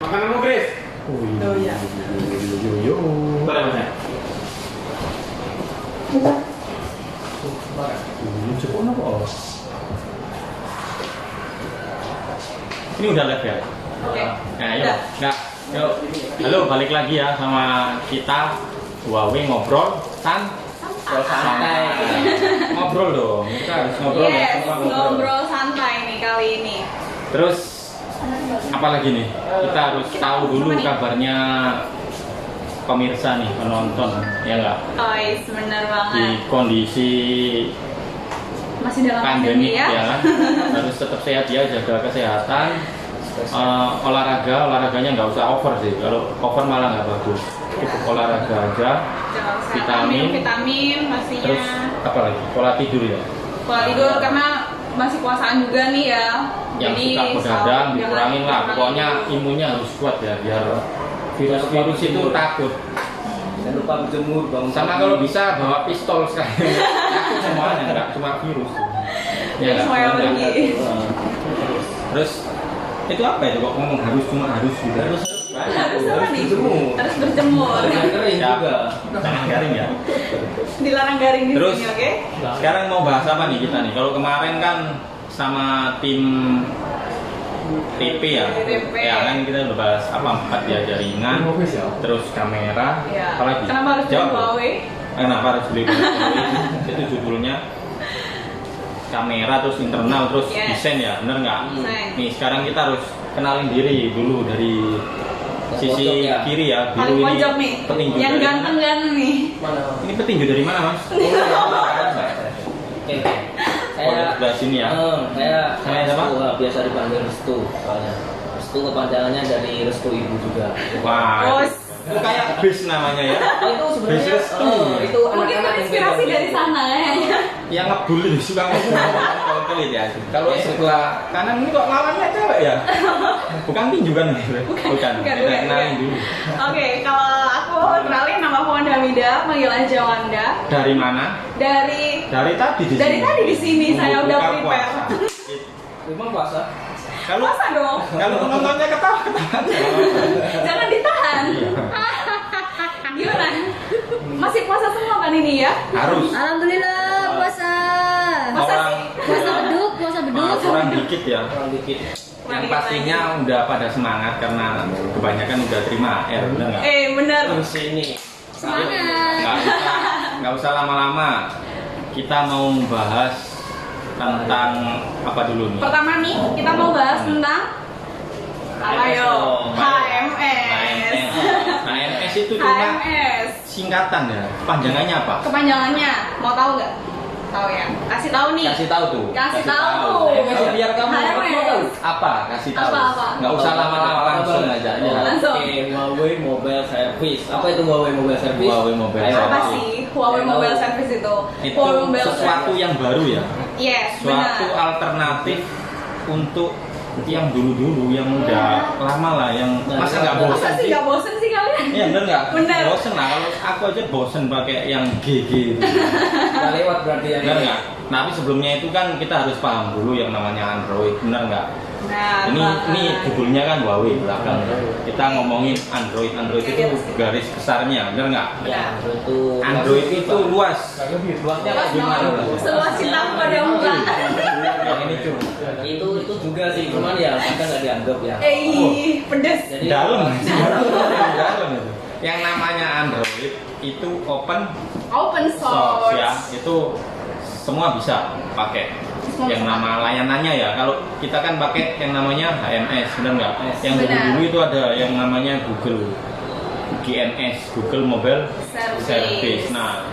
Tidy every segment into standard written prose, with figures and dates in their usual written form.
Makananmu, Chris. Oh iya. Yo. Berapa? Ini udah live ya? Oke. Nah, yuk. Nggak. Yuk. Halo, balik lagi ya sama kita Huawei ngobrol santai. Ngobrol dong. Kita harus ngobrol ya. Yes, Semua ngobrol santai nih kali ini. Terus apa lagi nih? Kita harus tahu dulu kabarnya pemirsa nih, penonton, ya nggak? Oh, yes, bener Di banget. kondisi Masih dalam pandemi pandemi ya. ya, harus tetap sehat ya, jaga kesehatan. Olahraganya nggak usah over sih. Kalau over malah nggak bagus. Cukup olahraga aja. Jaga kesehatan, Vitamin. minum vitamin pastinya. Terus apa lagi? Pola tidur ya. Pola tidur karena masih puasaan juga nih ya. Yang suka begadang dikurangin lah. Pokoknya imunnya harus kuat ya, biar virus itu takut. Jangan lupa berjemur, bangun Sama pagi. kalau bisa bawa pistol sekali. Takut semuanya, nggak cuma virus. Jadi nggak? semuanya Nggak? pergi. Terus itu apa itu kok ngomong harus gitu? Harus Harus apa nih? berjemur. Harus berjemur. Jangan kering Siap. juga. Jangan garing ya. Dilarang garing di Terus sini, oke? sekarang mau bahas apa nih kita nih? Kalau kemarin kan sama tim TP ya, TP. ya kan kita udah bahas apa 4 ya, jaringan, terus kamera, Ya. apalagi? Kenapa harus beli Jawab. Huawei? Kenapa harus beli Huawei? Itu judulnya kamera, terus internal, terus Yes. desain ya, bener nggak? Desain. Nih sekarang kita harus kenalin diri dulu dari sisi Pojok ya. kiri ya, Paling biru ini pojok nih. petinju Yang dari ganteng-ganteng nih. Mana? Ini petinju dari mana mas? Oke. Oh, sebelah sini ya. Saya siapa? Restu, biasa dipanggil Restu soalnya. Restu kepanjangannya dari Restu Ibu juga. Wah, Oh, itu kayak bis namanya ya. Itu sebenarnya Bis Restu. itu mungkin anak-anak yang terinspirasi beda. dari sana kayaknya. Yang ngebully, suka ngebully. Konkret ya. Kalau sebelah kanan ini kok lawannya cewek ya? Bukan tinju kan? Bukan. Kita kenalin dulu. Oke, kalau aku kenalin nama aku Wanda Hamida, panggil aja Wanda. Dari mana? Dari Dari tadi di sini. Dari tadi di sini, saya udah Buka prepare. puasa. Memang puasa. Kalau Puasa dong. kalau penontonnya ketawa aja. Jangan ditahan. Iya. Gimana? Masih puasa semua kan ini ya? Harus. Alhamdulillah puasa. Masa Orang sih? Puasa beduk. kurang dikit ya. Kurang dikit. Yang pastinya udah pada semangat karena kebanyakan udah terima AR, bener nggak? Bener. Terus ini. Semangat. Nggak usah lama-lama. Kita mau bahas tentang apa dulu nih? Pertama nih, kita mau bahas tentang apa yo? HMS. HMS itu cuma HMS. singkatan ya. Panjangannya apa? Kepanjangannya, mau tahu nggak? Tahu ya? Kasih tahu nih. Kasih tahu tuh. Kasih tahu. Biar kamu HMS. apa? Kasih tahu. Apa? Nggak usah lama-lama, langsung aja. Ya. Langsung. Oke, Huawei Mobile Service. Apa itu Huawei Mobile Service? Huawei Mobile Ayo. Apa Service. sih Huawei Mobile Service itu? Itu Huawei Mobile sesuatu Service. yang baru ya. Yes, Suatu benar. alternatif untuk yang dulu-dulu yang udah lama lah, yang masa nggak bosan Masa sih sih? nggak bosen sih kalian? Iya bener nggak? Bener. Bosen lah, kalau aku aja bosen pakai yang GG itu. Nggak lewat berarti ya. Bener nggak? Nah, tapi sebelumnya itu kan kita harus paham dulu yang namanya Android, bener nggak? Nah, Ini judulnya kan Huawei belakang. Kita ngomongin Android itu garis besarnya, bener nggak? Ya. Android itu luas. Luasnya kayak gimana? Seluas cinta pada muka. Yang ini cuma Itu juga sih, cuman ya kadang nggak dianggap ya. Pedes. Jadi dalam, dalam itu. Yang namanya Android itu open Open source source. ya, itu semua bisa pakai. Yang nama layanannya ya, kalau kita kan pakai yang namanya HMS, benar nggak? Yang Benar. dulu itu ada yang namanya Google GMS, Google Mobile Service. Nah,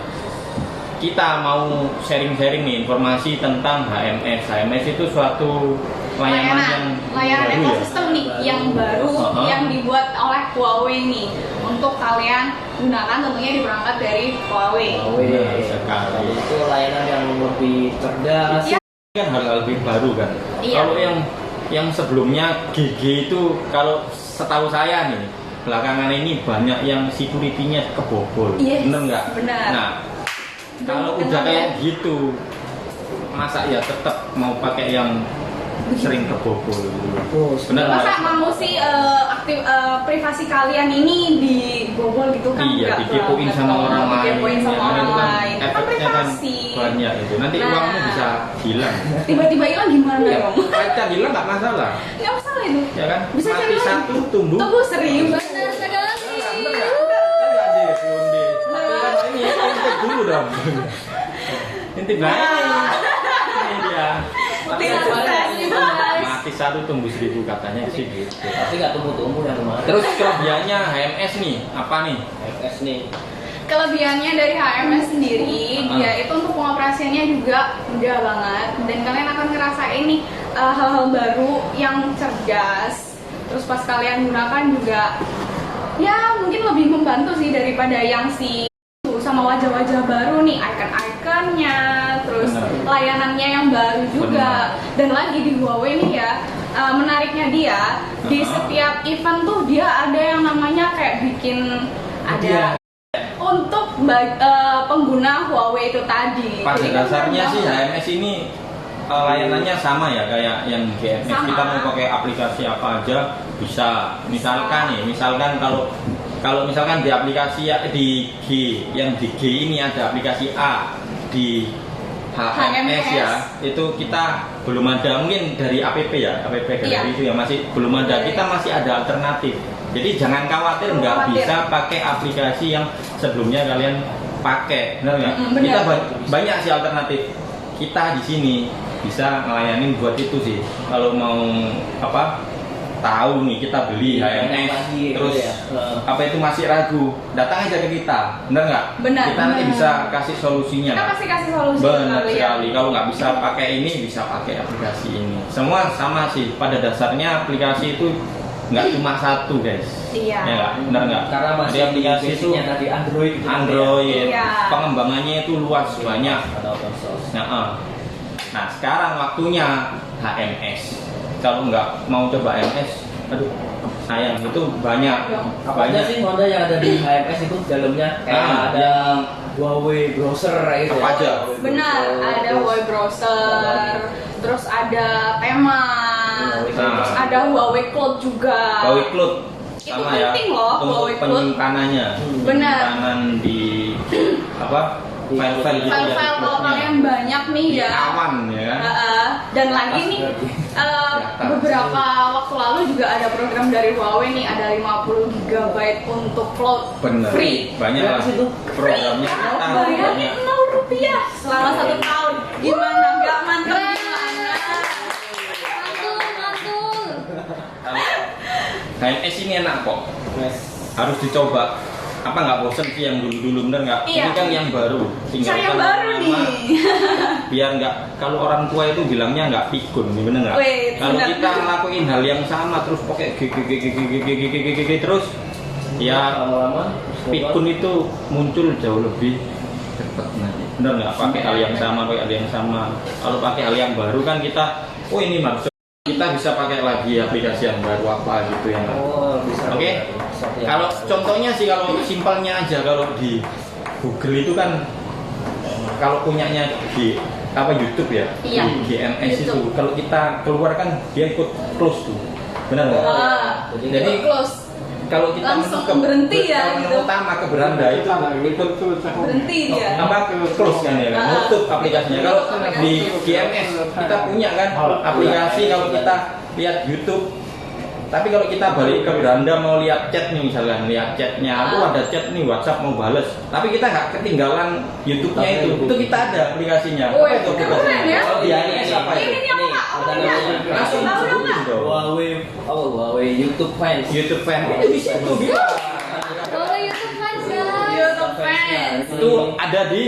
kita mau sharing-sharing nih informasi tentang HMS. HMS itu suatu layanan yang layanan baru ya. ekosistem nih yang baru yang dibuat oleh Huawei nih untuk kalian gunakan, tentunya diberangkat dari Huawei. Benar sekali. Itu layanan yang lebih cerdas. Iya. Kan hal-hal lebih baru kan. Iya. Kalau yang sebelumnya GG itu, kalau setahu saya nih belakangan ini banyak yang security-nya kebobol. Yes, Bener nggak? benar. Nah, kalau udah kayak gitu, masa ya tetap mau pakai yang sering kebobol gitu. Oh, Bener nggak? Masa mau sih privasi kalian ini dibobol gitu kan? Iya, nggak dikepoin banget sama dong. orang lain. Dikepoin sama Ya, orang itu kan lain. Kan efeknya kan privasi. banyak itu. Nanti Nah. uangmu bisa hilang. Tiba-tiba hilang gimana Iya, dong? pacar hilang nggak masalah, Nggak masalah itu. ya kan? Bisa Mati cari lagi. satu tumbuh. Tunggu serius. Benar sekali. Bener nggak? Enggak deh, belum deh. Tapi kan ini intip dulu dong. Intip nah ini dia. Tidak sukses gitu. Mati satu tumbuh 1000 katanya sih gitu. Tapi nggak tumbuh-tumbuh yang kemarin. Terus kelebihannya HMS nih apa nih? FS nih. Kelebihannya dari HMS sendiri, dia itu untuk pengoperasiannya juga mudah banget dan kalian akan ngerasain nih hal-hal baru yang cerdas. Terus pas kalian gunakan juga, ya mungkin lebih membantu sih daripada yang sama wajah-wajah baru nih, icon-iconnya, terus Benar. layanannya yang baru juga. Dan lagi di Huawei nih ya, menariknya dia di setiap event tuh dia ada yang namanya kayak bikin ada untuk pengguna Huawei itu tadi. Pada Jadi kan dasarnya keren sih banget. HMS ini layanannya sama ya kayak yang GMS. Sama. Kita mau pakai aplikasi apa aja bisa. Misalkan nih, misalkan kalau misalkan di aplikasi di G, yang di G ini ada aplikasi A, di HMS ya, itu kita belum ada, mungkin dari app ya, app galeri Iya. itu ya masih belum ada, kita masih ada alternatif. Jadi jangan khawatir nggak Khawatir. bisa pakai aplikasi yang sebelumnya kalian pakai, benar nggak? Benar. Kita banyak sih alternatif. Kita di sini bisa ngelayanin buat itu sih. Kalau mau apa? Tahu nih kita beli HMS, Lagi, terus gitu ya. apa itu masih ragu, datang aja ke kita, benar nggak? Benar, Kita nanti benar. bisa kasih solusinya. Kita pasti kasih solusi Benar kalian. sekali. Kalau nggak bisa pakai ini, bisa pakai aplikasi ini. Semua sama sih. Pada dasarnya aplikasi itu nggak cuma satu, guys. Iya. Ya nggak? Benar nggak? Karena masih Jadi aplikasi itu basicnya tadi Android. Gitu Android, Iya. pengembangannya itu luas banyak. Atau open source. Nah, sekarang waktunya HMS. Kalau nggak mau coba HMS, aduh, sayang itu banyak. Apa aja sih Honda yang ada di HMS itu dalamnya? Kayak ada Huawei browser gitu. Apa aja? Benar, ada Huawei browser, terus ada tema, terus ada Huawei Cloud juga. Huawei Cloud Itu sama ya. penting loh, Untuk Huawei Cloud. penyimpanannya. Benar. Penyimpanan di apa? File-file gitu ya, File-file di kalau cloud-nya. kalian banyak nih Di ya. awan ya kan. Dan lagi nih beberapa waktu lalu juga ada program dari Huawei nih, ada 50 GB untuk cloud Bener. free. Banyak lah Berapa sih itu? programnya. Kita Bayarnya banyak. Rp0 selama 1 tahun. Gimana? Gak mantap gimana? Mantul. HMS ini enak kok. Yes. Harus dicoba. Apa nggak bosen sih yang dulu-dulu, bener nggak? Iya. Ini kan yang baru. Cari yang baru lama. nih. Biar nggak, kalau orang tua itu bilangnya nggak pikun, nih, bener nggak? Wait, Kalau bener. kita ngelakuin hal yang sama terus pakai gigi terus, ya Lama-lama pikun itu muncul jauh lebih cepat nanti. Bener nggak? Pakai hal yang sama, pakai hal yang sama. Kalau pakai hal yang baru kan kita, oh ini maksud kita bisa pakai lagi aplikasi yang baru apa gitu ya. Oh, bisa. Oke. Kalau contohnya sih, kalau simpelnya aja, kalau di Google itu kan kalau punyanya di apa YouTube ya, Iya, di GMS itu YouTube. kalau kita keluar kan dia ikut close tuh, benar nggak? Jadi close. Kalau kita Langsung menutup berhenti ya, menu gitu. utama ke beranda itu ikut Berhenti dia. apa close kan ya, kan? Nutup aplikasinya. Kalau di GMS kita punya kan aplikasi, kalau kita lihat YouTube. Tapi kalau kita balik ke beranda mau lihat chat nih, misalkan lihat chatnya, aku ada chat nih WhatsApp mau bales, tapi kita nggak ketinggalan YouTube-nya itu kita ada aplikasinya. Woi, Apa itu keren aplikasinya? ya. Kalau di HMS apa itu? Ini apa kak? Ada namanya. Langsung Tahu dong, Kak. dong. Huawei YouTube Fans. YouTube fan itu bisa tuh bisa. Kalau YouTube fans guys. YouTube fans. Itu ada di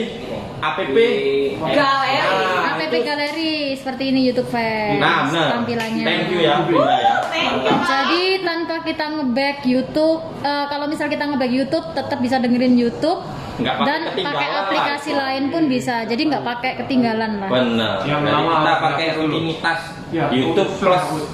app. Galeri. App galeri seperti ini YouTube fans. Nah, benar. Tampilannya. Thank you ya, Bunda ya. Thank you. Jadi tanpa kita nge-back YouTube, kalau misal kita nge-back YouTube, tetap bisa dengerin YouTube. Nggak pakai Dan ketinggalan pakai lah. aplikasi lain pun bisa. Jadi nggak pakai ketinggalan lah. Benar. Yang Jadi lama kita harus pakai dihapus dulu. rutinitas Ya, YouTube putus plus dihapus.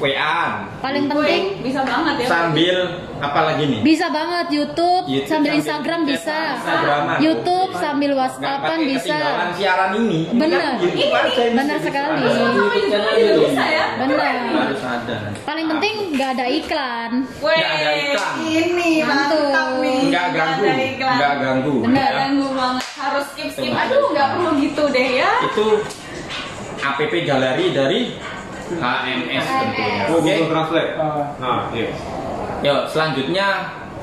WA-an. Paling penting bisa banget ya. Sambil apa lagi nih? bisa banget YouTube, YouTube sambil sambil Instagram bisa. Instagraman. YouTube sambil Nggak WhatsAppan pakai bisa. ketinggalan siaran ini. Ini Bener. kan YouTube aja ini. Bener sekali. Sama juga bisa ya. Benar. Harus ada. Paling penting nggak ada iklan. Weh, Nggak ada iklan. ini mantap nih. Nggak ganggu. ada iklan. Nggak ganggu. Nggak ya. ganggu banget. Harus skip. Aduh, nggak perlu gitu deh ya. Itu app galeri dari HMS tentunya. Oh, Oke. Google Translate. Nah, iya. Yuk, selanjutnya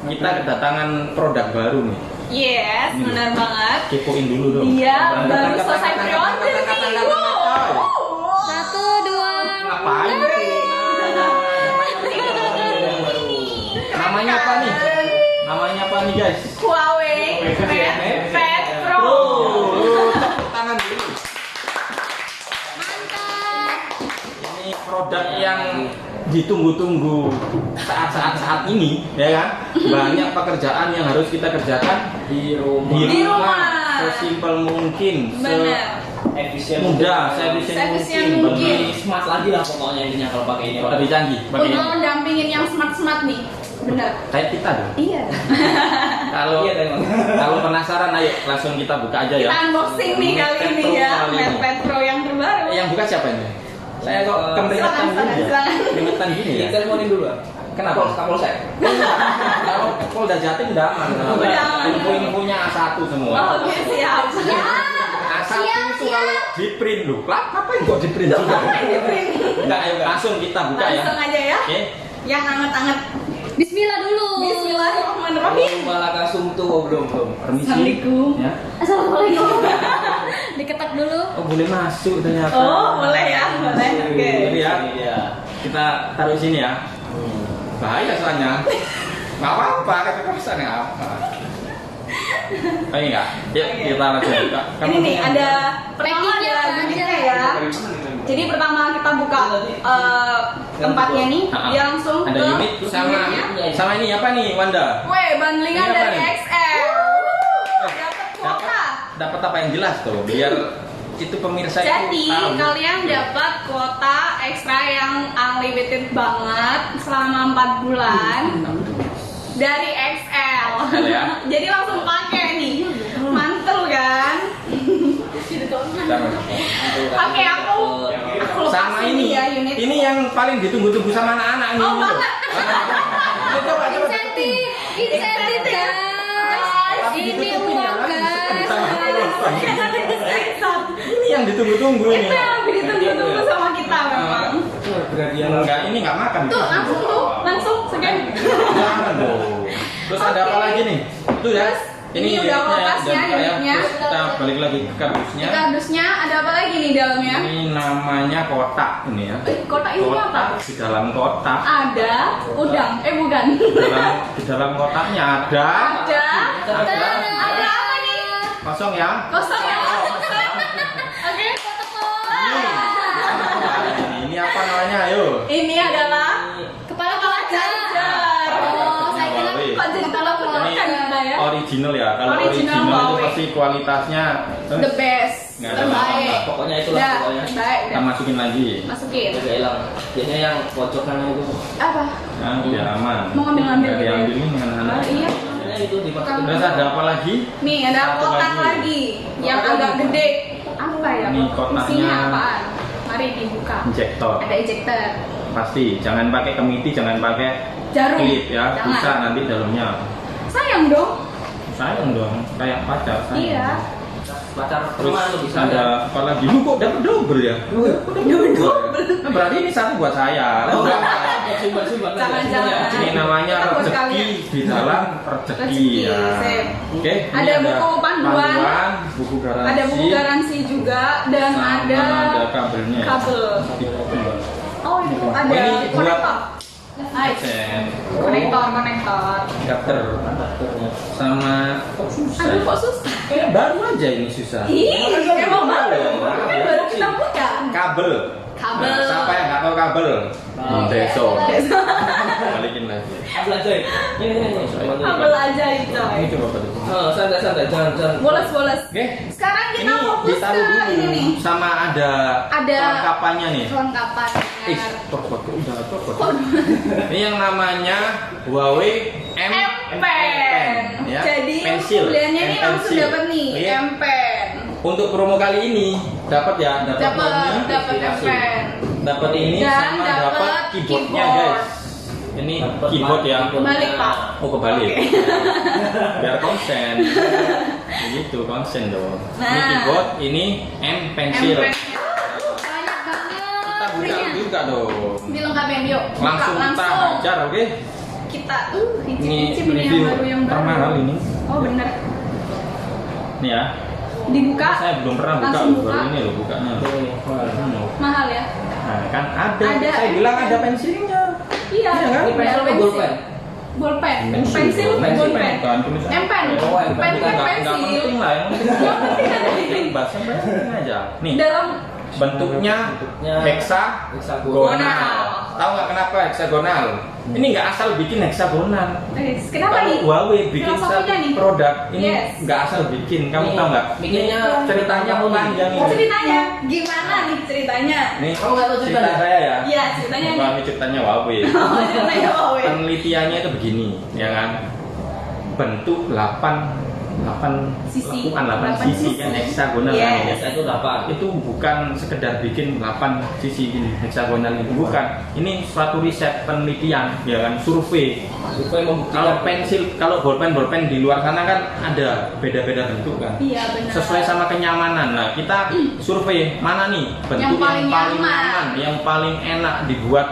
kita kedatangan produk baru nih. Yes, benar banget. Kepoin dulu dong. Iya, baru selesai pre-order nih. Wow. 1, 2. Ngapain? Namanya apa nih? Namanya apa nih guys? Huawei Pad Pro. Tepuk tangan dulu. Mantap. Ini produk yang ditunggu-tunggu saat ini, ya kan? Banyak pekerjaan yang harus kita kerjakan Di rumah. Di rumah. sesimpel mungkin, Benar. Efisien. mudah, seefisien Seefisien mungkin. mungkin. Lebih smart lagi lah pokoknya intinya kalau pakai ini. Pak. Lebih canggih, pakai Untuk ini. mendampingin yang smart nih. Benar. Kayak kita dong. Iya. Kalau Iya, memang. kalau penasaran, ayo langsung kita buka aja ya. Kita unboxing nih kali Pad ini Pro ya. kali ini. Pad Pro yang terbaru. Yang buka siapa ini? Saya kok keringetan Silakan, gini ya? silakan. Keringetan gini ya? Diteleponin dulu. Pak. Kenapa? Kapolsek. Kalau Polda Jatim udah aman. Udah aman. Info-infonya A1 semua. Oh, oke, siap. A1 itu kalau di print loh. Ngapain kok di print juga? Enggak, ayo langsung kita buka ya. Langsung aja ya. Oke. Yang anget-anget. Bismillah dulu. Bismillahirrahmanirrahim. Malakasum tuh belum. Permisi. Assalamualaikum. Ya. Assalamualaikum. Diketok dulu. Oh, boleh masuk ternyata. Oh, boleh ya, boleh. Oke. Jadi ya, Iya. kita taruh sini ya. Bahaya soalnya. Nggak apa-apa, kekerasan nggak apa. Oh, ini nggak? Yuk, Oke. kita langsung buka. Ini nih ada pertama Packingnya ada apa unitnya aja? ya. Jadi pertama kita buka tempatnya nih, dia langsung ada ke unit sama unitnya. sama ini apa nih, Wanda? Weh, bundlingan Ini apa dari nih? XL. Dapat kuota. Dapat apa yang jelas tuh, biar itu pemirsa Jadi itu tahu. kalian dapat kuota ekstra yang unlimited banget selama 4 bulan dari XL. Ya. Jadi langsung pakai nih, mantul kan? Oke, aku Sama lepasin ini, ya unit. ini yang paling ditunggu-tunggu sama anak-anak ini. Oh, banget. Coba, Insentif, insentif guys. Tapi Ini ditutupin ya, uang guys. Ini yang ditunggu-tunggu ini. Itu yang lebih ditunggu-tunggu sama kita memang. Enggak, ini enggak makan. Tuh langsung scan. Jangan dong. Terus ada apa lagi nih? Itu ya. Terus, ini udah kulkasnya, udah buka ya. unitnya. Terus kita balik lagi ke kardusnya. Di kardusnya ada apa lagi nih dalamnya? Ini namanya kotak ini ya. Kotak ini apa? Di dalam kotak. Ada udang. Bukan. Di dalam kotaknya ada Ada apa nih? kosong ya. Kosong ya? Oke. Ini apa namanya? Ayo. Ini adalah Kepala kepala keluarga. charger. Oh, saya kira Huawei. Kok jadi kepala keluarga kita ya? Original ya. Kalau Original original itu Huawei. pasti kualitasnya The best. Nggak ada Terbaik. apa-apa. Pokoknya itulah Udah, pokoknya. terbaik. kita Udah. masukin lagi. Masukin. Udah hilang. Biasanya yang pojokan itu. Apa? Nah, biar aman. Mau ngambil-ngambil Nggak gitu ya? diambilin dengan anak. Oh, iya. Biasanya itu dimasukin. Terus ada apa lagi? Nih ada Satu kotak lagi yang Kotak agak lagi. gede. Apa ya? Ini kotaknya. Isinya apaan? Mari dibuka. Injektor. Ada ejector. Pasti. Jangan pakai kemiti, jangan pakai Jarum. klip ya. Jangan. Bisa nanti dalamnya. Sayang dong. Sayang dong. Kayak pacar. Sayang. Iya. Pacar Terus rumah lu bisa ada apa lagi? Lu kok dapat double ya? Nah, berarti ini satu buat saya. Simpan-simpan. Jangan-jangan. Ini namanya Kita buat rezeki kalian. di dalam rezeki Rezeki, ya. sip. Oke. ini Ada buku panduan. buku garansi. Ada buku garansi juga dan sama ada kabelnya. kabel. Oh itu ada Ini buat- konektor. Nice. Sen, Konektor. adapter sama Aduh kok susah. baru aja ini susah. Ih, emang baru. Kan baru kita buka. Kabel. Kabel. Nah, siapa yang nggak tahu kabel? Deso. Deso. Balikin lagi. Belajar. Ini. Kabel aja itu. Ini coba balik. Oh, santai-santai, jangan. Boles-boles. Oke. Sekarang kita Ini fokus ditaruh ke dulu ini nih. sama ada Ada perlengkapannya nih. Kelengkapan. Ih, benar. udah copot. Ini yang namanya Huawei M M-Pen. ya. Jadi pensil. pembeliannya nih langsung M-Pencil. dapat nih Iya. M-Pen. Untuk promo kali ini dapat ya, Dapat M-Pen. dapat ini Dan sama dapat dapat keyboardnya keyboard. guys. Ini keyboard ya. Kebalik, Pak. Oh kebalik. Biar konsen. Begitu konsen dong. Ini Nah. keyboard, ini M-Pencil. M-Pen. Banyak banget. Kita buka free-nya. juga dong. Dilengkapin yuk. Buka Langsung kita hajar, oke? Kita Ini incip-incip ini yang review baru yang baru. termahal ini. Oh bener. Nih ya. Dibuka. Saya belum pernah buka langsung loh, buka. baru ini loh bukanya. Mahal ya? Nah, kan ada. Ada. Saya bilang ada pensilnya. Iya. Iya kan? Ini pensil apa bolpen? Bolpen. Pensil, Pensil, pensil bolpen. kan, tulisan. M-Pen. Oh, M-Pen. Pen Enggak kan pensil. penting lah, yang penting bahasa aja. Nih, Dalam bentuknya hexagonal. Tahu nggak kenapa hexagonal? Ini nggak asal bikin hexagonal. kenapa Kalau nih? Huawei bikin Filosofinya satu nih. produk ini Yes. nggak asal bikin. Kamu tahu nggak? Bikinnya Ceritanya panjang ini. Ceritanya gimana nih ceritanya? Nih, Kamu nggak tahu cerita ceritanya? saya ya. Iya ceritanya Bukan nih. ini ceritanya Huawei. Oh, ceritanya Huawei. Penelitiannya itu begini, ya kan? Bentuk 8 Sisi. lakukan 8 8 sisi kan hexagonal Yes. kan. Itu 8. Itu bukan sekedar bikin 8 sisi gini hexagonal itu bukan. Ini suatu riset penelitian, ya kan, survei. Supaya membuktikan Kalau pensil, kalau bolpen di luar sana kan ada beda-beda bentuk kan. Iya benar. Sesuai sama kenyamanan. Nah, kita survei mana nih bentuk Yang paling nyaman. nyaman, yang paling enak dibuat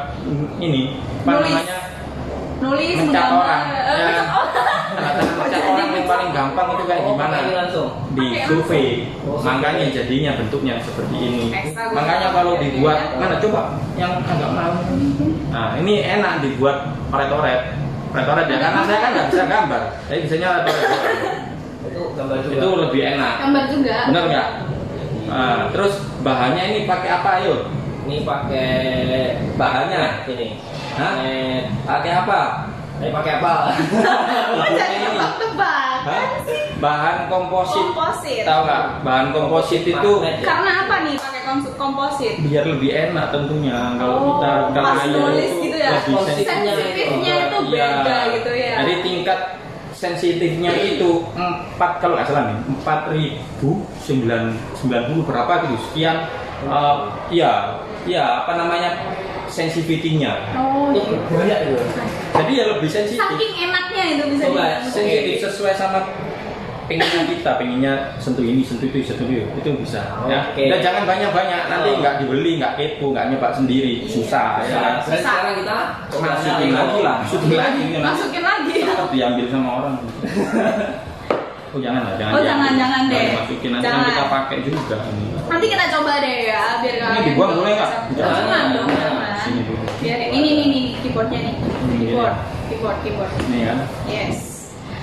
ini apa Nulis. namanya? Nulis Mencat menggambar. orang. Ya. Mencat orang. Nah, mencat orang yang paling gampang itu kayak gimana? Ini langsung. Di survei. Makanya jadinya bentuknya seperti ini. Hexagonal. Makanya kalau dibuat mana coba yang agak malu. Nah, ini enak dibuat oret-oret. Oret-oret ya karena saya kan nggak bisa gambar. Saya bisanya oret-oret. Itu gambar juga. Itu lebih enak. Gambar juga. Bener nggak? Nah, terus bahannya ini pakai apa yuk? Ini pakai Bahannya? ini. Hah? Pakai apa? Ini pakai apa? Oh jadi tebak-tebak. Hah? Bahan komposit. Komposit. Tahu nggak? Bahan komposit itu Magnet. Karena apa nih pakai komposit? biar lebih enak tentunya. Kalau Oh, kita kalau pas air nulis itu gitu ya. lebih Sensitifnya itu beda gitu ya. Jadi tingkat sensitifnya itu 4 kalau nggak salah nih 4.990 berapa gitu sekian. Iya apa namanya sensitivity-nya. Oh, Itu gitu. banyak itu. Jadi ya lebih sensitif. Saking enaknya itu bisa Coba, dibilang. Sensitif sesuai sama pengennya sentuh ini sentuh itu bisa ya. Oke. Dan jangan banyak nanti Oh. nggak dibeli nggak kepo nggak nyoba sendiri susah ya kan. Dan sekarang kita Masukin lagi lah masukin lagi Masukin lagi. tetap diambil sama orang. Oh jangan lah jangan Oh, jangan deh. masukin nanti kan Jangan. kita pakai juga ini. Nanti kita coba deh ya biar Ini kalian dibuang juga boleh nggak? bisa- Jangan dong, jangan. Sini dulu. Biar ini keyboardnya nih. Ini Keyboard. Ini kan Yes.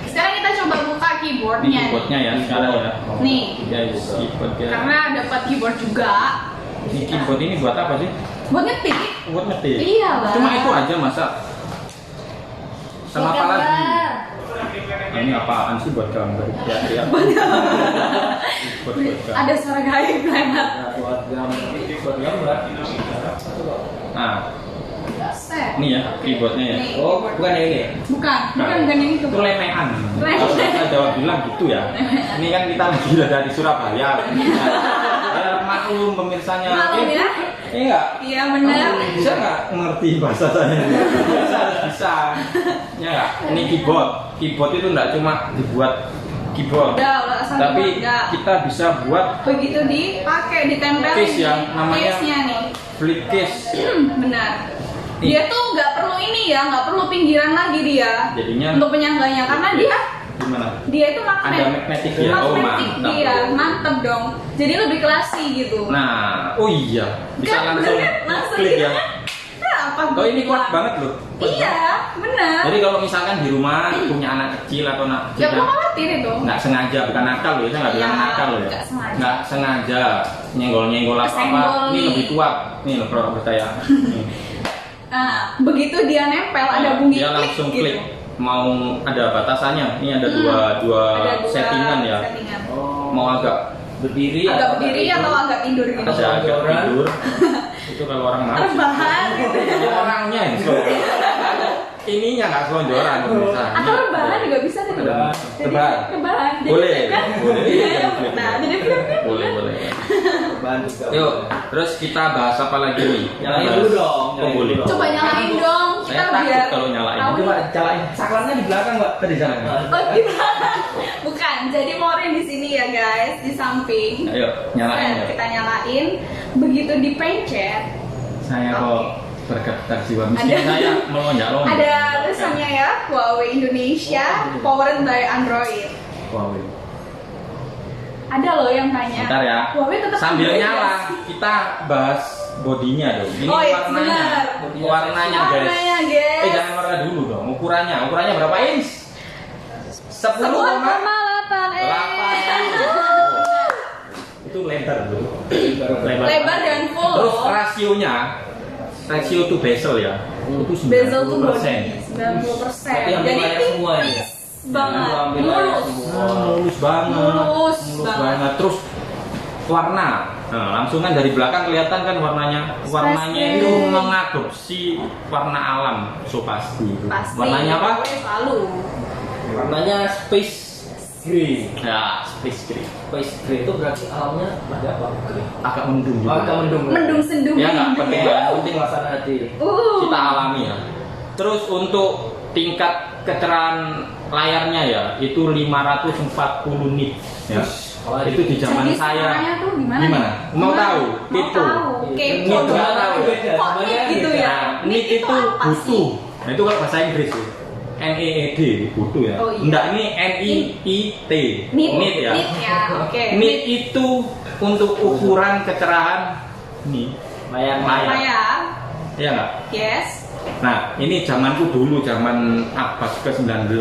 Sekarang kita coba buka ini keyboardnya. keyboardnya ya sekarang ya. Nih. Guys keyboard ya. Karena dapat keyboard juga. Ini keyboard ini buat apa sih? Buat ngetik. Buat ngetik. Iya lah. Cuma itu aja masa. Sama apa lagi? Gambar. Nah, ini apaan sih buat gambar? Ya. buat gambar. Ada suara gaib lewat. buat gambar. Nah, Set. ini ya keyboardnya ya. Nih. Oh, bukan yang ini. Bukan yang itu. Itu lemean. Lemean. Kalau kita Jawa bilang gitu ya. Ini kan kita lagi dari Surabaya. Maklum pemirsanya. Maklum ya. Enggak. Iya benar. Bisa nggak mengerti bahasa saya? Bisa. Ya nggak? Ini keyboard. Keyboard itu nggak cuma dibuat keyboard. Udah asal Tapi enggak. kita bisa buat Begitu dipakai ditempelin case ya, namanya case-nya nih. flip case. Benar. Dia tuh nggak perlu ini ya, nggak perlu pinggiran lagi dia. Jadinya Untuk penyangganya karena gimana? dia itu magnet. Ada magnetic ya? Oh, Magnetic mantap. dia, mantep dong. Jadi lebih klasik gitu. Nah, oh iya, bisa Kan, langsung bener, langsung klik gitu. ya. Kenapa? Oh ini kuat banget loh. Kuat Iya, banget. benar. Jadi kalau misalkan di rumah punya anak kecil atau anak Gak kecil perlu khawatir itu. nggak sengaja, bukan nakal loh, saya nggak bilang Iya, nakal loh ya. nggak sengaja. Nggak sengaja nyenggol apa Kesenggol ini nih. lebih kuat. Nih loh produk saya. Nih. Nah, begitu dia nempel ada bunyi Dia klik langsung gitu. klik. Mau ada batasannya. Ini ada dua Ada dua settingan ya. settingan. Mau agak Berdiri Agak berdiri atau agak tidur gitu. ada agak tidur. itu kalau orang mau. Rebahan gitu. Ya, orangnya ini ininya nggak selonjoran pemirsa. Atau rebahan juga bisa tuh. Rebahan. Rebahan. Jadi Boleh, kan? boleh. Nah, jadi film Boleh. Bahan juga. Yuk, terus kita bahas apa lagi nih? Nyalain dulu dong. Oh, boleh. coba nyalain dong. Saya Kita takut biar kalau nyalain. tahu. Coba nyalain. Saklarnya di belakang, Mbak. Tadi sana. Oh, gimana? Bukan, jadi moren di sini ya guys, di samping. Ayo, nyalain ya. Kita nyalain, begitu dipencet, Saya kok bergetar jiwa miskin Ada- saya melonjak-lonjak. ada tulisannya ya, Huawei Indonesia, powered by Android. Wow. Ada loh yang tanya. Bentar ya. Huawei tetap Sambil Android nyala, nggak sih? kita bahas bodinya dong. Ini Oh, iya, warnanya. benar. Warnanya, guys. Warnanya, guys. Jangan warna dulu dong. Ukurannya berapa inch? 10,8 itu lebar bro. Lebar dan full. Terus rasio to bezel ya. Itu 90%. Bezel tuh body 90%. Berarti hampir Jadi layar semua ya? tipis banget, Hampir layar mulus. semua. Mulus banget. Mulus banget. Terus warna. Nah, langsungan dari belakang kelihatan kan warnanya. Warnanya Pasti. itu mengadopsi warna alam, so pasti. Pasti. Warnanya apa? Huawei selalu. Warnanya space gray. Ya, space gray. Space gray itu berarti alamnya ada apa? Gray. Agak mendung juga. Agak mendung. Mendung sendu. Ya nggak penting ya. Yang penting suasana hati. Kita alami ya. Terus untuk tingkat kecerahan layarnya ya itu 540 nit ya. Itu di zaman Jadi saya. suaranya tuh gimana? Mau tahu? Mau Itu. tahu. Kepo Nit nggak banget. tahu. Kok nit gitu ya? Nah, nit itu apa sih? butuh. Nah, itu kalau bahasa Inggris tuh. NEED butuh ya. Oh, iya. Enggak, ini NIIT. Nit ya. Nit ya. Oke. Nit itu untuk ukuran kecerahan nih Layar Layar. ya nggak? Yes. Nah, ini zamanku dulu, zaman abad ke-19. 1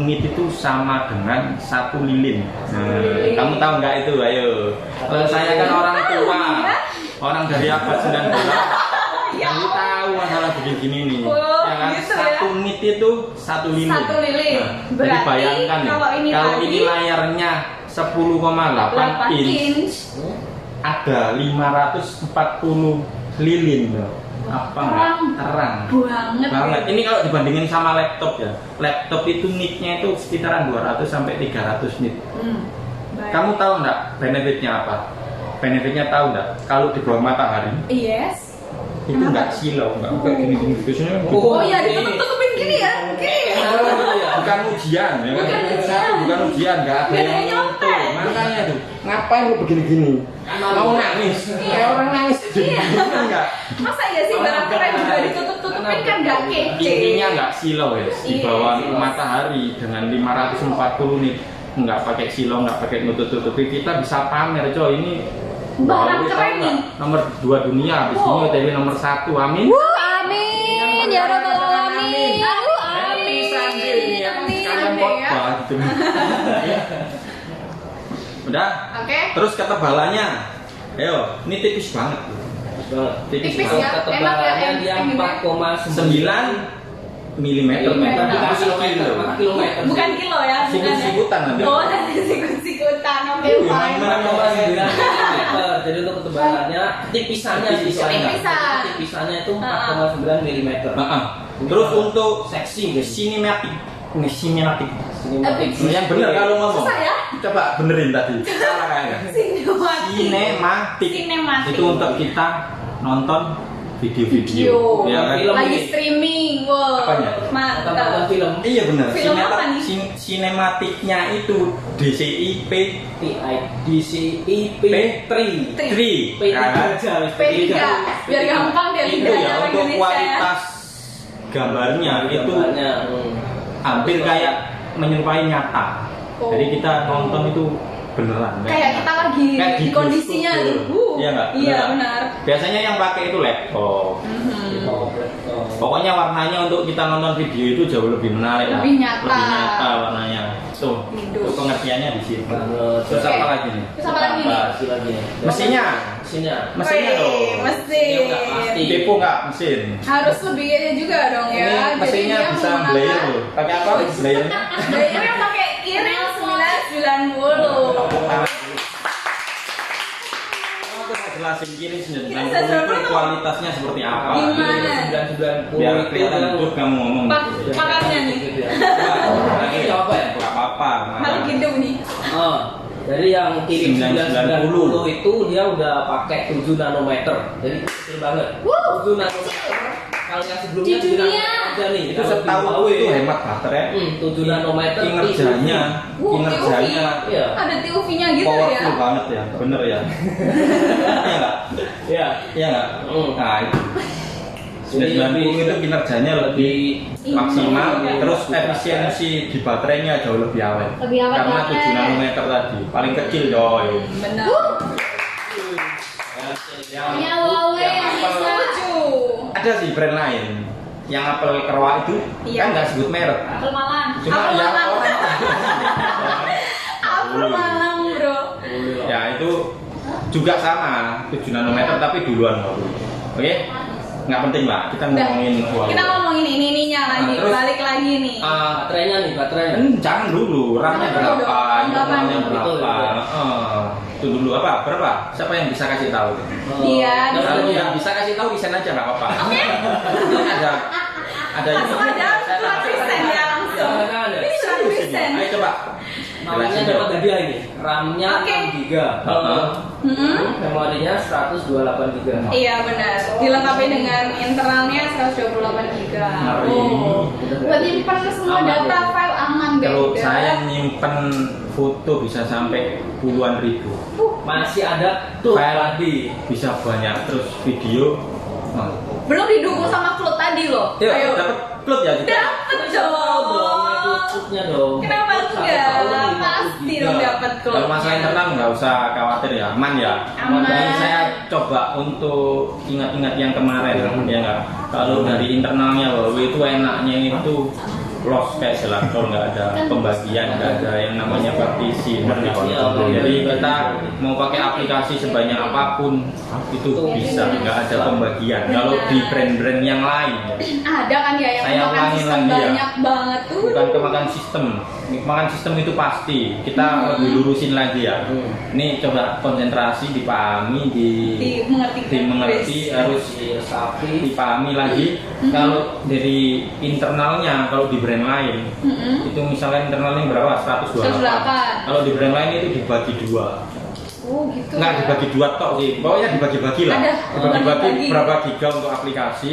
nit itu sama dengan 1 lilin. Nah, lilin. kamu tahu nggak itu? Ayo. Kalau saya kan orang tua, ya? orang dari abad 19. Ya. Kamu tahu masalah begini nih. Oh, Ya kan? gitu 1 nit itu 1 lilin. 1 lilin. Nah, jadi Berarti bayangkan nih, kalau ini kalau tadi ini layarnya 10,8 8 inch, inch. ada 540 lilin loh. Apa enggak? Terang Banget. Ini kalau dibandingin sama laptop ya, laptop itu nitnya itu sekitaran 200 sampai 300 nit. Baik. Kamu tahu nggak benefitnya apa? Benefitnya tahu nggak? Kalau di bawah matahari Yes. itu Kenapa? nggak silau, nggak kayak gini-gini. Biasanya Oh iya, ditutup-tutupin gini ya. Gini ya. bukan ujian ya kan? Bukan ujian. Satu, bukan ujian, nggak ada Nggak ada yang yang nyontek. nyentuh. Makanya tuh, ngapain lu begini-gini? Mau nangis? Kayak orang nangis. Iya. Enggak. Masa ya sih barang keren juga ditutup-tutupin kan nggak kece. Intinya nggak silau ya di Iya. bawah matahari dengan 540 nit, nggak pakai silau, nggak pakai nutup-tutupi, kita bisa pamer coy. Ini Barang wow, keren tahu nggak? nih. Nomor 2 dunia, habis ini Wow. OTW nomor 1, amin. Amin ya rabbal alamin. Bisa deh, ini ya kan Amin, sekalian amin, khotbah gitu. Udah. Oke. Terus ketebalannya, ayo, ini tipis banget. Tipis banget. ya. Ketebalannya Enak ya, dia yang 9 milimeter. kilometer. Bukan kilo ya, bukan ya. Sikut-sikutan nanti. Oh, nanti sikut-sikutan. Oke, Iya, fine. Mm. Jadi untuk ketebalannya, tipisannya tipisannya itu 4,9 mm. Terus untuk Seksi guys. sinematik, Sinematik. yang bener kalau ngomong. Susah ya? Coba benerin tadi. Salah kayaknya. Sinematik. Sinematik. Itu untuk kita nonton video-video. Video. Ya kan? Film. Lagi streaming. Wow. Apanya? Nonton Mantap. film. Iya bener. Film apa nih? Sinematiknya itu DCI-P DCI-P 3. 3. P3. Biar gampang deh Itu lidah ya orang untuk Indonesia. kualitas gambarnya itu hampir kayak menyerupai nyata. Oh. Jadi kita nonton itu beneran. Kayak kita lagi kayak di kondisinya bioskop. tuh. Iya nggak? Iya Beneran. benar. Biasanya yang pakai itu laptop. Pokoknya warnanya untuk kita nonton video itu jauh lebih menarik. lah. Lebih nyata. Lebih nyata warnanya. Tuh, Hidup. itu pengertiannya di sini. Terus Oke. apa lagi nih? Terus apa lagi nih? Mesinnya. Mesinnya Wih, dong. mesin. Iya, udah pasti. Kepo nggak mesin? Harus lebih kayaknya juga dong ya. Ini Jadi mesinnya dia bisa menggunakan blayer loh. Pakai apa blayernya? Blayernya pakai Kirin 990. setelah SIM kiri 990 Iya, 990 itu kualitasnya seperti apa? Gimana? 990 Biar itu kelihatan yang good kamu ngomong. Makanya nih. gitu ya. Lagi Ini apa ya? Gak apa-apa. Malah hidup nih. Oh, dari yang kiri 990 itu dia udah pakai 7 nanometer. Jadi kecil banget. 7 nanometer. Kalau yang sebelumnya Di dunia. aja nih. Itu setahu itu hemat baterai. 7 nanometer. Kinerjanya, kinerjanya Iya. Ada TUV-nya gitu ya. powerful banget ya, bener ya. Iya nggak? Iya. Iya nggak? Nah itu. Jadi 990 itu kinerjanya lebih maksimal, Iya. terus efisiensi di baterainya jauh lebih awet. Lebih awet Karena banget. 7 nanometer tadi, paling kecil coy. Benar. Yang Ya Huawei yang Apple- bisa. Setuju. ada sih brand lain yang Apple Kerwa itu Iya. kan nggak sebut merek. Apple Malang. Cuma Apple yang Malang. orang Apple Malang, Bro. ya itu juga sama 7 nanometer tapi duluan baru. Oke? Nggak penting lah, kita Udah. ngomongin Huawei. Kita ngomongin ininya lagi, Nah, terus- balik lagi nih. Baterainya nih, baterainya. Jangan dulu, RAM-nya Jangan dulu berapa, dong, internalnya berapa? berapa. Itu dulu apa? Berapa? Siapa yang bisa kasih tahu? Dia di Kalau sini. nggak bisa kasih tahu, desain aja nggak apa-apa. Ada Langsung aja surat present ya langsung. Ini surat present. Ayo coba. Namanya Jelasin dapat dong. hadiah ini. RAM-nya Oke. 6 GB. Memorinya 128 GB. Iya benar. Dilengkapi dengan internalnya 128 GB. Oh. Buat nyimpan semua Aman, data ya? file aman deh. Kalau udah. saya nyimpen foto bisa sampai puluhan ribu. Masih ada tuh File tadi. bisa banyak, terus video. Belum didukung sama cloud tadi loh. Yuk, Ayo. dapat klub ya kita. Dapet dong, dong. YouTube-nya dong. Kenapa enggak? Pasti dong dapat cloud. Kalau masalah internal nggak usah khawatir ya, aman ya. Aman. Ini saya coba untuk ingat-ingat yang kemarin, ya nggak. Kalau dari internalnya Huawei itu enaknya itu loss kayak jelas, kalau nggak ada pembagian, nggak ada yang namanya partisi. Jadi kita mau pakai aplikasi sebanyak apapun itu bisa, nggak ada pembagian. Kalau di brand-brand yang lain, Ada kan ya yang Saya makan ulangin sistem lagi ya. banyak banget tuh. bukan kemakan sistem. Makan sistem itu pasti. Kita lebih lurusin lagi ya. Ini coba konsentrasi, dipahami, dimengerti, harus sapi. dipahami lagi. Kalau dari internalnya, kalau di brand lain itu misalnya internalnya berapa? 128. 128. Kalau di brand lain itu dibagi dua. Oh gitu. Nggak dibagi dua tok sih, pokoknya dibagi-bagi lah. Ada, Dibagi-bagi bagi-bagi. berapa giga untuk aplikasi,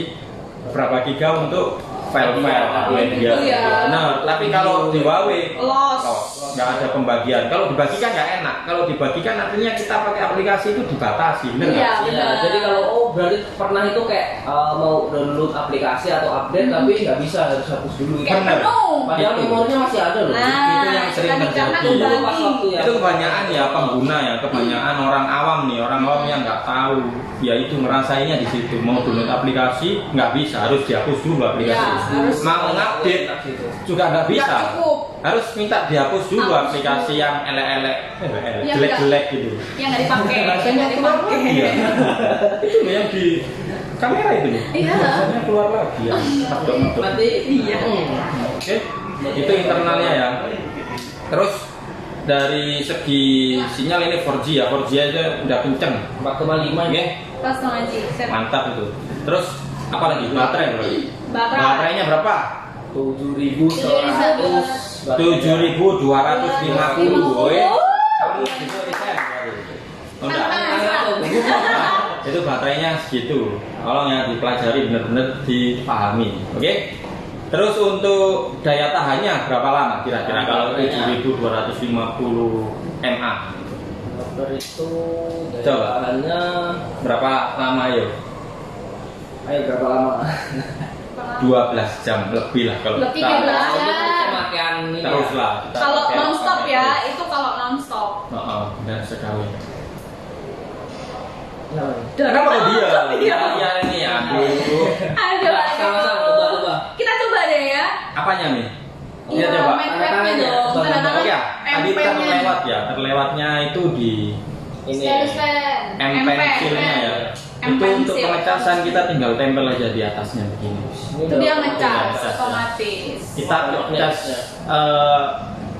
berapa giga untuk file-file media. Iya. Nah, tapi kalau di Huawei Loss. nggak ada pembagian. Kalau dibagikan nggak enak. Kalau dibagikan artinya kita pakai aplikasi itu dibatasi, bener Iya. nggak? Ya, Benar. jadi kalau berarti pernah itu kayak mau download aplikasi atau update tapi nggak bisa, harus hapus dulu. Kayak Benar. penuh. Padahal Itu. memorinya masih ada loh. Nah, Itu yang sering tadi karena terjadi. Dulu pas kebagi. waktu ya. Itu kebanyakan ya pengguna ya, kebanyakan orang awam nih, orang awam yang nggak tahu, ya itu ngerasainnya di situ. Mau download aplikasi nggak bisa, harus dihapus dulu aplikasi. Ya, harus. Mau ngupdate juga nggak bisa, Nggak cukup. harus minta dihapus dulu Hapus aplikasi dulu. yang elek-elek, Yang jelek-jelek gitu. Yang nggak dipakai. Rasanya Nggak keluar dipakai. lagi ya. Itu loh yang di kamera itu loh. Iya. Rasanya keluar lagi ya. Medok-medok. Berarti Iya. Oke, itu internalnya ya. Terus dari segi sinyal ini 4G ya, 4G aja udah kenceng. 4,5 Oke, Pas ngaji. Set. mantap itu. Terus apa lagi? Baterai bro. Baterai. Baterainya berapa? 7.100. 7.250. Oke. Kamu bisa desain baru. Oh, enggak. Itu baterainya segitu. Tolong ya dipelajari benar-benar dipahami. Oke. Terus untuk daya tahannya berapa lama kira-kira kalau 7.250 mAh? Motor itu Coba. jalannya Berapa lama ya? ayo berapa lama? 12 jam lebih lah kalau Lebih kita 12 jam. Pemakaian ini terus ya. lah. kita Kalau pakai non-stop pakai ya, terus. itu kalau non-stop. Benar sekali. Ya. Kenapa kok dia? Iya. Dia ini ya. Aduh. Aduh, Sama-sama, coba. Kita coba deh ya. Apanya nih? Iya, Iya coba. MacBook-nya dong. Tanda Tanda Oh tangan ya, tadi kan MP-nya. terlewat ya. Terlewatnya itu di Ini M-pensilnya ya. Itu untuk M-pensil. pengecasan kita tinggal tempel aja di atasnya begini. Itu dia ngecas Ngecas. otomatis. Kita ngecas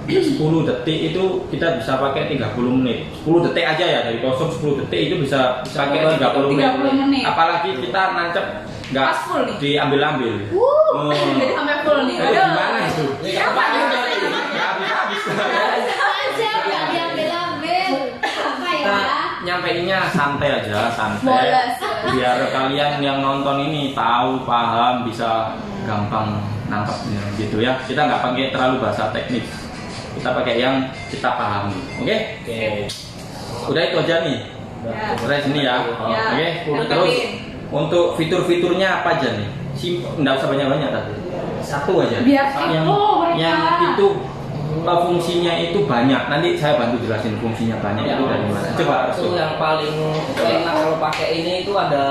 10 detik itu kita bisa pakai 30 menit. 10 detik aja ya, dari kosong 10 detik itu bisa pakai 30 menit. 30 menit. Apalagi kita nancep nggak Pas full nih. diambil-ambil. Jadi sampai full nih. Jadi gimana itu? Apa Nggak habis-habis. aja nggak diambil-ambil apa ya? Kita nyampeinnya santai aja, santai. Boles. Biar kalian yang nonton ini tahu, paham, bisa gampang nangkepnya gitu ya. Kita nggak pakai terlalu bahasa teknik. Kita pakai yang kita pahami. Oke? Udah itu aja nih. Ya. Udah sini ya. Ya. Oke. Yang Terus penting. untuk fitur-fiturnya apa aja nih? Nggak usah banyak-banyak tadi. Satu aja. Biar yang mereka. yang itu fungsinya itu banyak. Nanti saya bantu jelasin fungsinya banyak itu dari mana. Coba Itu yang paling enak kalau pakai ini itu ada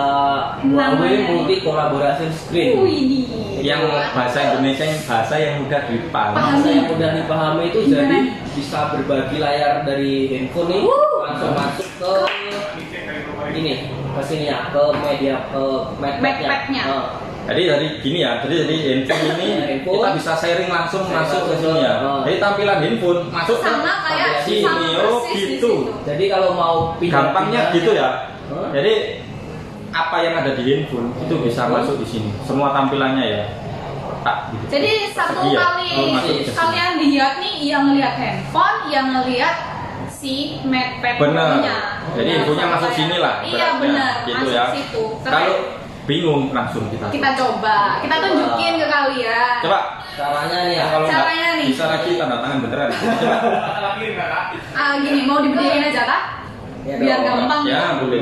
Huawei Namanya. Multi Collaboration Screen. Widih. yang bahasa Indonesia yang bahasa yang mudah dipahami. Bahasa yang mudah dipahami itu jadi bisa berbagi layar dari handphone nih langsung masuk ke ini ke sini ya, ke media ke Backpack-nya. Jadi dari gini ya, jadi handphone ini Handphone. kita bisa sharing langsung masuk ke sini ya. Oh. Jadi tampilan handphone masuk ke Sama kayak sini, sama oh persis di gitu. situ. Jadi kalau mau Gampangnya gitu ya. Hah? Jadi apa yang ada di handphone itu bisa masuk di sini. Semua tampilannya ya. Tak gitu. Jadi satu Iya. kali Oh, masuk ke sini. kalian lihat nih, yang ngelihat handphone, yang ngelihat si MacPad Benar. punya. Jadi infonya masuk Kayak- sini lah. Iya beratnya. benar, Gitu masuk ya. situ. Kalau bingung langsung kita. kita coba, kita tunjukin ke kalian. Coba. caranya nih ya. Kalau nggak Caranya nih. bisa lagi tanda tangan beneran. Coba. Gini, mau diberdiriin aja kak? Ya Biar dong. gampang. Ya, boleh.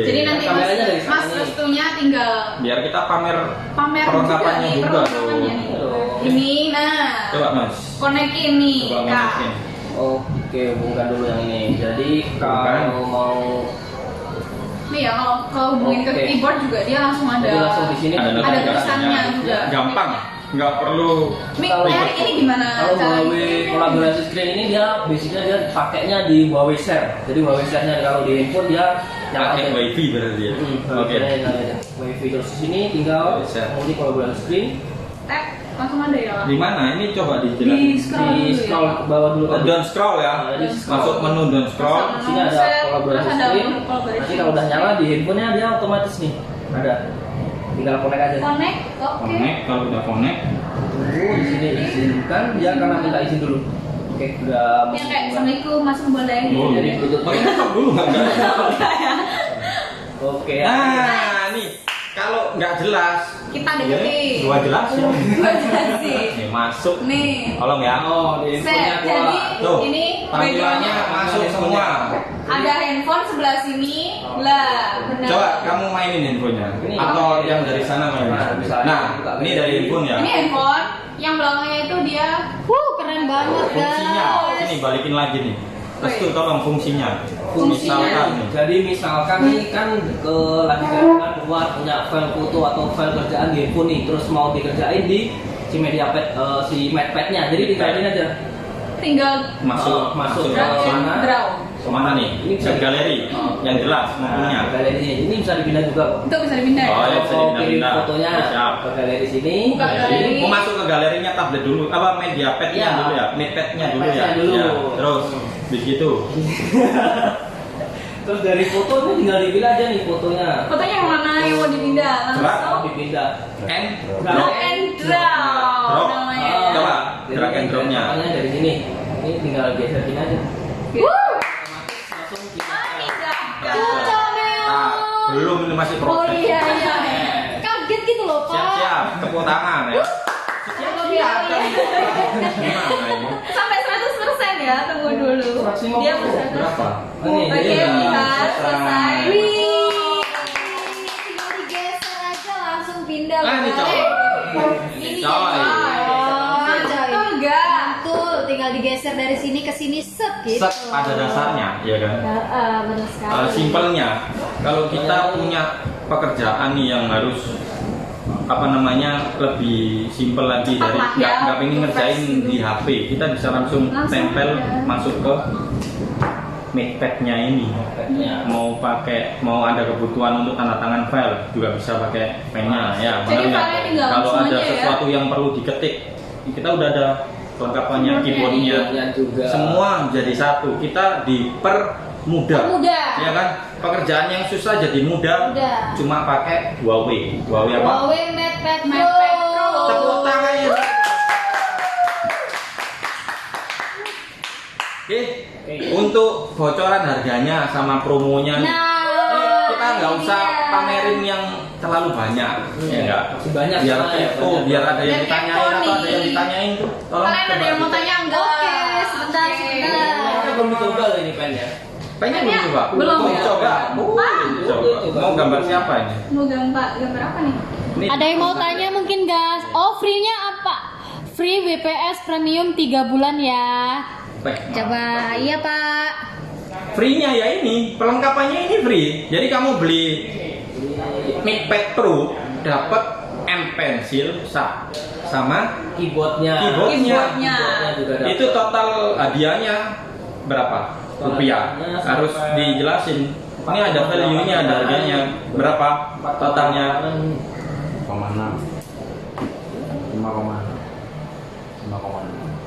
Jadi nanti mas, Kameranya dari sana mas nih. restunya tinggal Biar kita pamer pamer perlengkapannya juga nih, juga. perlengkapannya nih. Ini, nah, Coba Mas. konekin nih, Coba kak. masukin. Oke, hubungkan dulu yang ini. Jadi Hubungkan. kalau mau Nih ya, kalau hubungin ke Oke. keyboard juga dia langsung ada. jadi langsung di sini Ada notifikasinya. tulisannya juga. Gampang. Nggak perlu. Mic-nya ini gimana? Kalau caranya? Huawei Collaboration Screen ini dia basicnya dia pakainya di Huawei Share. Jadi Huawei Share-nya kalau di handphone dia Pakai wifi berarti ya. Oke. Wifi terus di sini tinggal Huawei Share. Multi Collaboration Screen. Tap, langsung ada ya. Di mana? Ini coba Di dijelasin. scroll Di dulu scroll ya. ke bawah dulu kan. Down scroll ya. Jadi Masuk menu down scroll. Masuk. Di sini ada Set, Collaboration terus ada Screen. collaboration. Nanti kalau udah nyala di handphonenya dia otomatis nih ada. Tinggal connect aja. Connect, oke. Connect. Kalau udah connect. Tunggu di sini izinkan dia karena minta izin dulu. Oke, udah Yang kayak assalamualaikum mas boleh ini. Oh, jadi Bluetooth. pakai laptop dulu nggak? Oke. Nah, nih kalau nggak jelas, Kita deketin. dua jelas ya. Gua jelasin. Nih masuk. Nih. Tolong ya. Oh, di handphonenya Set, jadi Tuh, ini tampilannya background-nya. masuk semua. Ada handphone sebelah sini, lah benar. Coba kamu mainin handphonenya Ini. atau yang dari sana mainin. Nah, bisa. Nah, ini dari handphone ya. Ini handphone, yang belakangnya itu dia Keren banget Fungsinya, guys. ini balikin lagi nih. Terus tuh tolong fungsinya. Fungsinya. Misalkan nih. Jadi misalkan nih kan ke lagi kerjaan luar punya file foto atau file kerjaan di handphone nih, terus mau dikerjain di si MediaPad si MacPad-nya. Jadi tinggalin aja. tinggal Masuk ke drag and mana? drop. Kemana nih? Ini bisa- Ke galeri yang jelas Nah, mempunyai. galeri ini bisa dipindah juga kok. Itu bisa dipindah. Oh, ya. Kalau mau kirim dipindah-pindah. fotonya Siap. ke galeri sini. Buka Galeri. galeri. Mau masuk ke galerinya tablet dulu, apa MediaPad-nya Iya. dulu ya? MediaPad-nya dulu ya. MediaPad-nya dulu. Ya. Terus begitu. Terus dari foto ini tinggal dipilih aja nih fotonya. Fotonya yang mana yang mau dipindah? Drag. Langsung Dipindah. And drag drop. and drop Drop. namanya. Coba, Jadi drag and drop-nya. fotonya dari sini. Ini tinggal geserin aja. Oh, Langsung tidak. Nah, belum ini masih Oh proses. iya iya. Kaget gitu loh Pak. Siap-siap, tepuk tangan ya. Siap-siap. Gimana ini? Sampai 100% ya, tunggu dulu. Dia bisa Berapa? Ini, Oke, ini udah lihat selesai. Wih. Tinggal digeser aja langsung pindah. Ah, ini guys. coy. Ini Coy. coy. Betul enggak? Mantul, tinggal digeser dari sini ke sini set gitu. Set pada dasarnya, ya kan? Benar sekali. Simpelnya, kalau kita punya pekerjaan nih yang harus apa namanya lebih simpel lagi Cepat dari lah ya, nggak pengen ngerjain fresh di HP, kita bisa langsung tempel ya. masuk ke MacPad-nya ini. MacPad-nya. Mau ada kebutuhan untuk tanda tangan file juga bisa pakai pennya ya. Jadi benar nggak? filenya tinggal Kalau langsung ada aja ya? sesuatu yang perlu diketik, kita udah ada kelengkapannya, keyboardnya, juga. semua jadi satu. Kita dipermudah, ya kan? Pekerjaan yang susah jadi mudah. Cuma pakai Huawei. Huawei apa? Huawei MatePad MatePad Pro. Pro. Tepuk tangan ya. Oke, untuk bocoran harganya sama promonya nih, kita nggak usah pamerin yang terlalu banyak, ya nggak? Masih banyak Biar soalnya, kepo, banyak. biar ada yang Biar ditanyain kepo atau ada nih. yang ditanyain tuh. Tolong Kalian ada yang mau tanya enggak? Oke, sebentar, Oke. sebentar. Kita belum dicoba loh ini pennya. Pengen belum coba? Belum Mau ya? coba? Coba. Mau gambar siapa ini? Mau gambar apa nih? Ini Ada yang mau tanya mungkin gas? Oh, free-nya apa? Free WPS Premium 3 bulan ya. Coba, iya Pak. Free-nya ya ini, perlengkapannya ini free. Jadi kamu beli MatePad Pro dapat M Pencil sama Keyboardnya. Keyboardnya. juga dapat. itu total hadiahnya berapa rupiah? Totalnya Harus sampai dijelasin. Ini ada value-nya, ada harganya berapa totalnya? 5,6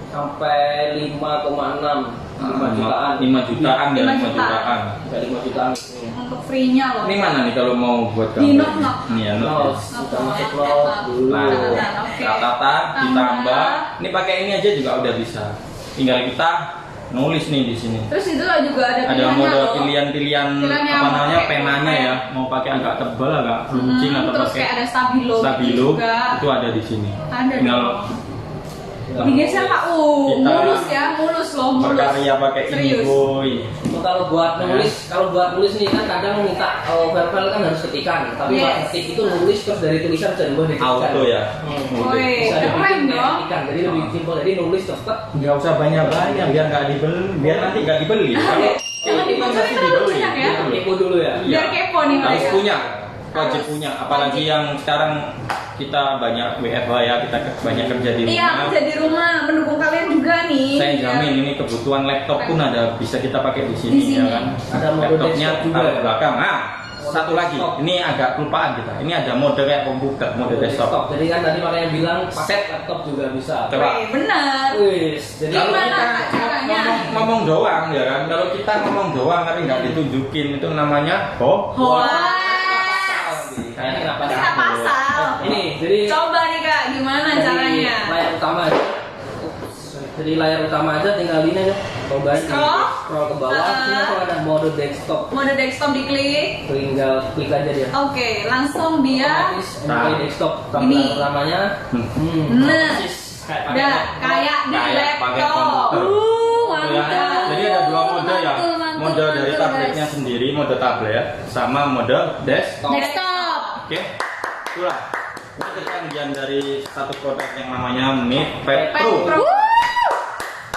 sampai 5,6 5 jutaan. 5 jutaan ya, 5 5 jutaan. Sampai 5 jutaan. Untuk free-nya loh. Ini mana nih kalau mau buat Di gambar? Knock-Knock. Nih ya, Los, Knock. kita masuk los dulu. Nah, Oke. catatan ditambah. Ini pakai ini aja juga udah bisa. Tinggal kita nulis nih di sini. Terus itu juga ada Ada pilihannya model loh. pilihan-pilihan Pilihannya apa mau namanya pakai penanya pen. ya, mau pakai agak tebal, agak runcing atau Terus pakai kayak ada stabilo, stabilo juga. itu ada di sini. Ada Tinggal digeser Pak. Kita Mulus ya, mulus loh, mulus. berkarya pakai ini Serius. boy. Itu kalau buat nulis nih kan kadang minta verbal kan harus ketikan, tapi buat Yes. ketik itu nulis terus dari tulisan bisa dibuat diketikkan. Auto ya. Woi, Bisa keren dibikin kayak dong. ketikan, jadi lebih simpel. Jadi nulis cepet. Nggak usah banyak-banyak biar nggak dibeli, biar nanti nggak dibeli. Kalau Jangan itu dibocorin pasti terlalu dibeli. banyak ya. Kepo dulu ya. Biar kepo nih Harus mereka. punya, wajib Harus. punya. Apalagi yang sekarang kita banyak WFH ya, kita banyak kerja di Iya, rumah. kerja di rumah mendukung kalian juga nih. Saya jamin ini kebutuhan laptop pun ada, bisa kita pakai di sini, Di sini. ya kan. Ada mode Laptopnya desktop juga taruh ya? belakang. Nah, Mode satu lagi, desktop. ini agak kelupaan kita. Ini ada mode kayak komputer, mode desktop. Jadi kan tadi makanya bilang pakai Set. laptop juga bisa. Coba. Wih, benar. Wis, jadi Kalau Gimana kita caranya? ngomong doang ya kan, kalau kita ngomong doang tapi nggak ditunjukin itu namanya Hoax. Kayaknya kenapa Kita ada? pasal. Ini jadi Coba nih Kak, gimana dari caranya? layar utama aja. Ups, jadi layar utama aja tinggal ini aja. Coba scroll ke bawah. Sini tuh ada mode desktop. Mode desktop diklik. Tinggal klik aja dia. Oke, langsung dia. Otomatis mulai desktop Ini. tampilan utamanya. Nah, Kayak pakai dah laptop. kayak di Kayak pakai laptop. komputer. Ya. Mantap. Jadi ada dua mode ya, Mantul, mode dari mantul, tabletnya guys. sendiri, mode tablet, sama mode desktop. Desktop. Oke, itulah. Ini kecanggihan dari satu produk yang namanya MatePad Pro. Pro.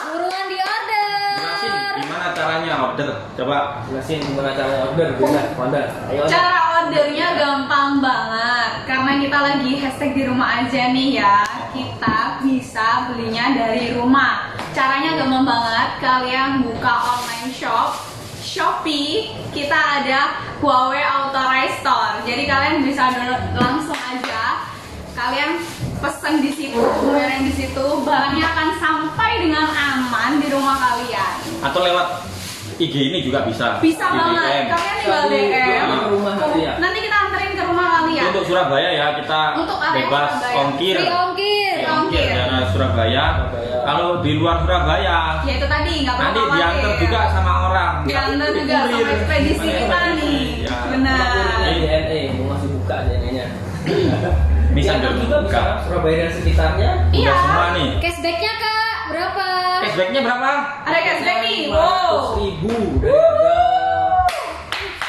Buruan di order. Jelasin gimana caranya order. Coba. Jelasin gimana cara order, Bunda. Wanda. Ayo. Cara ordernya gampang banget karena kita lagi hashtag di rumah aja nih ya. Kita bisa belinya dari rumah. Caranya gampang banget. Kalian buka online shop Shopee, kita ada Huawei Authorized Store. Jadi kalian bisa download langsung aja. Kalian pesen di situ, bayar di situ, barangnya akan sampai dengan aman di rumah kalian. Atau lewat IG ini juga bisa. Bisa Di banget. DM. Kalian tinggal Bisa di DM. rumah nanti ya? Nanti kita anterin ke rumah kalian. Untuk Surabaya ya kita Untuk area bebas Surabaya. ongkir. Free ongkir. Free ongkir daerah Surabaya. Kalau di luar Surabaya Ya itu tadi nggak perlu nanti khawatir. diantar juga sama orang. Diantar juga sama Dikurir. ekspedisi kita nih. Ya. Benar. DNA, mau masih buka DNA-nya. Ini Diantar sambil juga buka. bisa Surabaya dan sekitarnya. Iya. Udah semua nih. Cashbacknya Kak berapa? Cashbacknya berapa? Ada cashback nih. Wow. 500.000 dari harga.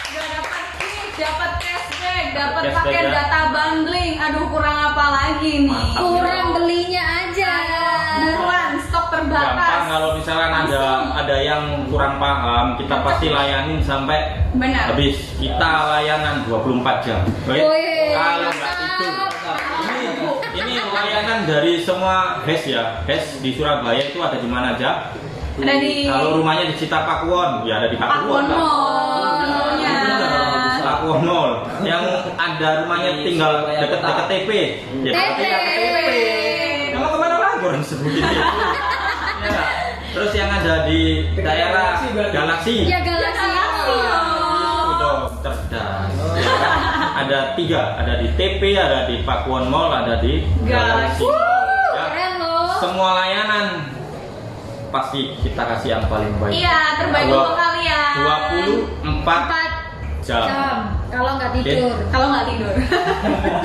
Udah dapat gift, dapat cashback, dapat Cashback paket ya. data bundling. Aduh kurang apa lagi nih? Mantap. Kurang belinya aja. Buruan, stok terbatas. Gampang kalau misalkan ada yang kurang paham, kita pasti layanin sampai Benar. habis. Kita layanan 24 jam. Baik. Wih, Kalau nggak itu, ini layanan dari semua HES ya. HES di Surabaya itu ada di mana aja? Ada di Kalau rumahnya di Citapakuwon, ya ada di Pakuwon Pakuwon. lah. Mall nya. Pakuwon Mall. Yang ada rumahnya tinggal deket-deket TP. Ya, TP. TP. Kalau kemana lagi Drone sebutin itu. Ya. Terus yang ada di daerah Galaxy. Ya Galaxy. Itu dong cerdas. Ada 3, ada di TP, ada di Pakuwon Mall, ada di Galaxy. Ya. Keren loh. Semua layanan pasti kita kasih yang paling baik. Iya, terbaik untuk kalian. 24 jam. Kalau nggak tidur. Kalau nggak tidur.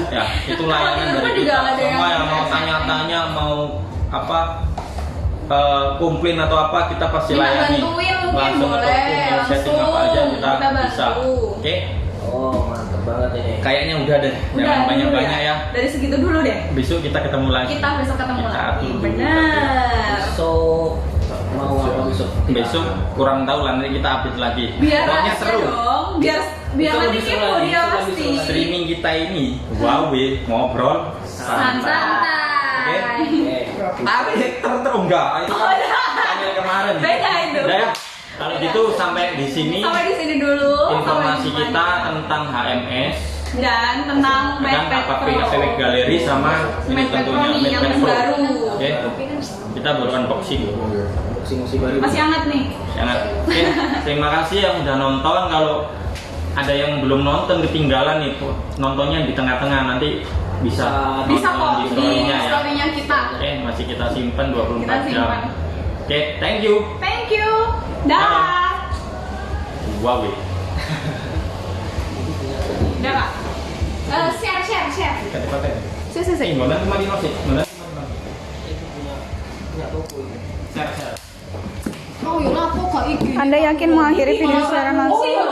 Ya, itu layanan Kalau dari juga kita. ada Semua yang yang mau tanya-tanya, mau apa komplain atau apa, kita pasti Minta layani. bantuin mungkin Langsung boleh, ataupun mau setting apa aja langsung kita kita bisa. bantu. Oke. Oh, mantep banget ini. Kayaknya udah deh. Jangan Udah, banyak-banyak dulu ya. Dari segitu dulu deh. Besok kita ketemu lagi. Kita besok ketemu Kita lagi. atur dulu. Benar. So, mau apa besok? Besok kurang tahu lah, nanti kita update lagi. Biar Pokoknya rahasia seru. dong. Biar Bisa nanti lebih seru kepo lagi, dia bisa lebih pasti. seru lagi. Streaming kita ini, wow, ngobrol santai. Santai. Oke. Tapi enggak, itu Oh, ya. channel kemarin. Beda itu. Udah ya. Kalau gitu sampai di sini Sampai di sini dulu. informasi Sampai kita jumpa. tentang HMS Dan tentang dan MacPad apa Pro. PVC Gallery sama ini MacPad Pro tentunya nih yang MacPad Pro. terbaru. Oke. Kita baru unboxing. Musim-musim baru. Masih hangat nih. Sangat. Oke, terima kasih yang udah nonton. Kalau ada yang belum nonton ketinggalan nih, nontonnya di tengah-tengah, nanti bisa Bisa nonton kok di di story-nya ya. story-nya kita. Oke, masih kita simpan 24 Kita jam. simpan. Oke, thank you. Thank you. Dah. Wow. Udah Kak. Share. Kata-kata. Sih. Mana kemarin masih? Mana? Punya toko ini. Share. Oh, yaudah aku kok iki. Anda yakin mengakhiri video secara langsung? Oh iya.